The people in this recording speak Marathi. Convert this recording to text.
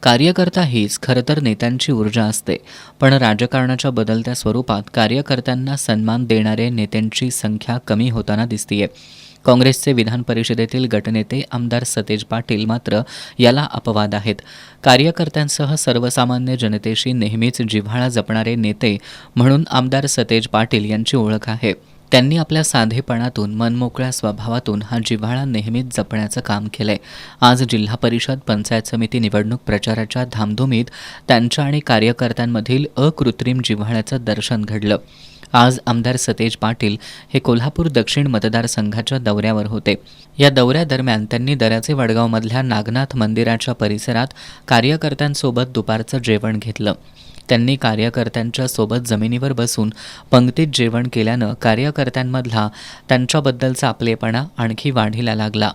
कार्यकर्ता हीच खरं तर नेत्यांची ऊर्जा असते, पण राजकारणाच्या बदलत्या स्वरूपात कार्यकर्त्यांना सन्मान देणारे नेत्यांची संख्या कमी होताना दिसतीये. काँग्रेसचे विधान परिषदेतील गटनेते आमदार सतेज पाटील मात्र याला अपवाद आहेत. कार्यकर्त्यांसह सर्वसामान्य जनतेशी नेहमीच जिव्हाळा जपणारे नेते म्हणून आमदार सतेज पाटील यांची ओळख आहे. त्यांनी आपल्या साधेपणातून, मनमोकळ्या स्वभावातून हा जिव्हाळा नेहमीच जपण्याचं काम केलंय. आज जिल्हा परिषद, पंचायत समिती निवडणूक प्रचाराच्या धामधुमीत त्यांच्या आणि कार्यकर्त्यांमधील अकृत्रिम जिव्हाळ्याचं दर्शन घडलं. आज आमदार सतेज पाटील हे कोल्हापूर दक्षिण मतदारसंघाच्या दौऱ्यावर होते. या दौऱ्यादरम्यान त्यांनी दर्याचे वडगावमधल्या नागनाथ मंदिराच्या परिसरात कार्यकर्त्यांसोबत दुपारचं जेवण घेतलं. त्यांनी कार्यकर्त्यांच्या सोबत जमिनीवर बसून पंक्तीत जेवण केल्यानं कार्यकर्त्यांमधला त्यांच्याबद्दलचा आपलेपणा आणखी वाढीला लागला.